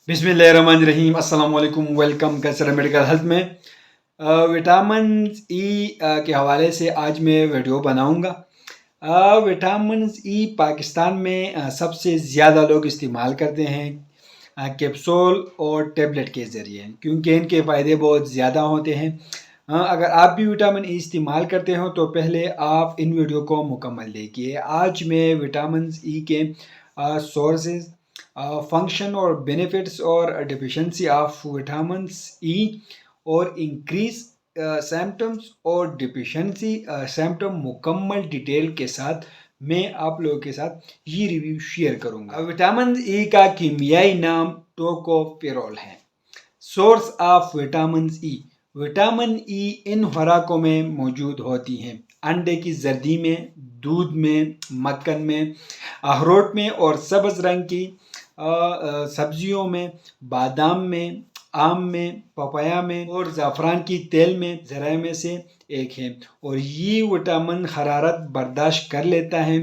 बिस्मिल्लाहिर्रहमानिर्रहीम, अस्सलाम वालेकुम। वेलकम कैसर मेडिकल हेल्थ में विटामिन ई के हवाले से आज मैं वीडियो बनाऊंगा। विटामिन ई पाकिस्तान में सबसे ज़्यादा लोग इस्तेमाल करते हैं कैप्सूल और टेबलेट के ज़रिए, क्योंकि इनके फ़ायदे बहुत ज़्यादा होते हैं। अगर आप भी विटामिन ई इस्तेमाल करते हो तो पहले आप इन वीडियो को मुकम्मल देखिए। आज मैं विटामिन ई के सोर्सेज, फंक्शन और बेनिफिट्स और डिफिशेंसी ऑफ विटामिन्स ई और इंक्रीज सिम्टम्स और डिफिशेंसी सिम्टम मुकम्मल डिटेल के साथ मैं आप लोगों के साथ ये रिव्यू शेयर करूंगा। विटामिन ई का कीमियाई नाम टोकोफेरोल है। Source of vitamin E. Vitamin E इन खुराकों में मौजूद होती हैं: अंडे की जर्दी में, दूध में, मक्खन में, अखरोट में और सब्ज़ रंग की सब्जियों में, बादाम में, आम में, पपाया में और ज़ाफ़रान की तेल में ज़राए में से एक है। और ये विटामिन हरारत बर्दाश्त कर लेता है,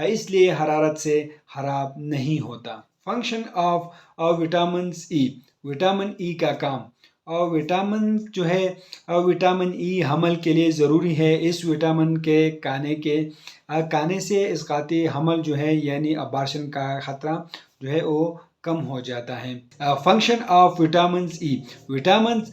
इसलिए हरारत से ख़राब नहीं होता। Function of vitamin E. Vitamin E का काम। और विटामिन जो है, विटामिन ई हमल के लिए ज़रूरी है। इस विटामिन के खाने से इसकाती हमल जो है यानी अबार्शन का ख़तरा जो है वो कम हो जाता है। Function of vitamin E. Vitamin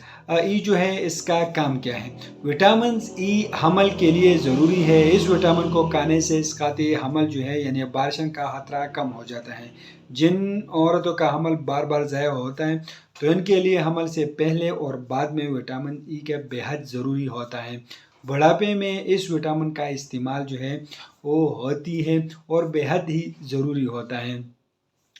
ई जो है इसका काम क्या है? विटामिन ई हमल के लिए ज़रूरी है। इस विटामिन को खाने से इसकाती हमल जो है यानी अबार्शन का ख़तरा कम हो जाता है। जिन औरतों का हमल बार बार ज़ाया होता है तो इनके लिए हमल से पहले और बाद में विटामिन ई का बेहद ज़रूरी होता है। बुढ़ापे में इस विटामिन का इस्तेमाल जो है वो होती है और बेहद ही ज़रूरी होता है।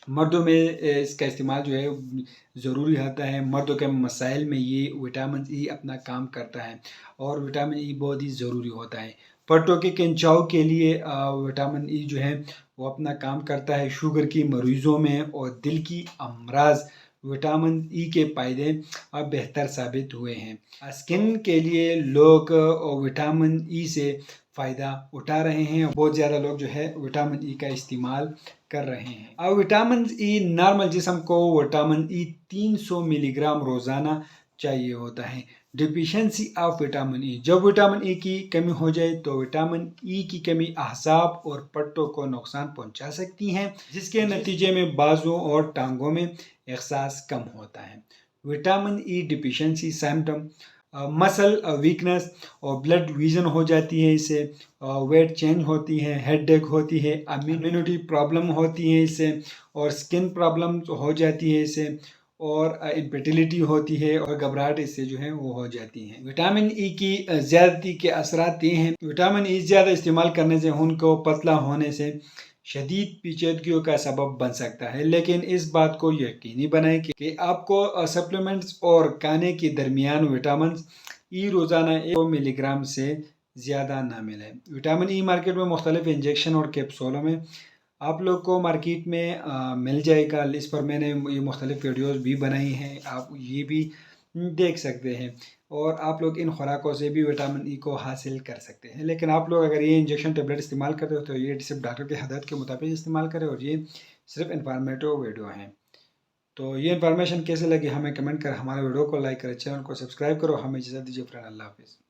मर्दों में इसका इस्तेमाल जो है ज़रूरी होता है। मर्दों के मसाइल में ये विटामिन ई अपना काम करता है और विटामिन ई बहुत ही ज़रूरी होता है। पट्टों के खिंचाव के लिए विटामिन ई जो है वो अपना काम करता है। शुगर की मरीज़ों में और दिल की अमराज विटामिन ई के फ़ायदे बेहतर साबित हुए हैं। स्किन के लिए लोग विटामिन ई से फ़ायदा उठा रहे हैं। बहुत ज़्यादा लोग जो है विटामिन ई का इस्तेमाल कर रहे हैं। अब विटामिन ई नॉर्मल जिस्म को विटामिन ई 300 मिलीग्राम रोज़ाना चाहिए होता है। डिफिशेंसी ऑफ विटामिन ई। जब विटामिन ई की कमी हो जाए तो विटामिन ई की कमी अहसाब और पट्टों को नुकसान पहुंचा सकती हैं, जिसके नतीजे में बाजुओं और टांगों में एहसास कम होता है। Vitamin E deficiency symptom: muscle weakness और ब्लड विजन हो जाती है इससे, वेट चेंज होती है, हेडेक होती है, इम्यूनिटी प्रॉब्लम होती है इससे, और स्किन प्रॉब्लम हो जाती है इससे, और इनफर्टिलिटी होती है और घबराहट इससे जो है वो हो जाती है। विटामिन ई की ज़्यादती के असरात ये हैं: विटामिन ई ज़्यादा इस्तेमाल करने से खून को पतला होने से शदीद पेचीदगियों का सबब बन सकता है, लेकिन इस बात को यकीनी बनाएं कि आपको सप्लीमेंट्स और खाने के दरमियान विटामिन ई रोज़ाना 1 मिलीग्राम से ज़्यादा ना मिले। विटामिन ई मार्केट में मुख्तलिफ इंजेक्शन और कैप्सूलों में आप लोग को मार्केट में मिल जाएगा। इस पर मैंने ये मुख्तलिफ वीडियोज़ भी बनाई हैं, आप ये भी देख सकते हैं। और आप लोग इन खुराकों से भी विटामिन ई को हासिल कर सकते हैं। लेकिन आप लोग अगर ये इंजेक्शन टेबलेट इस्तेमाल करते हो तो ये सिर्फ डॉक्टर के हदायत के मुताबिक इस्तेमाल करें, और ये सिर्फ इन्फॉर्मेटिव वीडियो हैं। तो ये इन्फॉर्मेशन कैसे लगी हमें कमेंट कर, हमारे वीडियो को लाइक करें, चैनल को सब्सक्राइब करो। हमें इजाज़त दीजिए फ्रेंड, अल्लाह हाफिज़।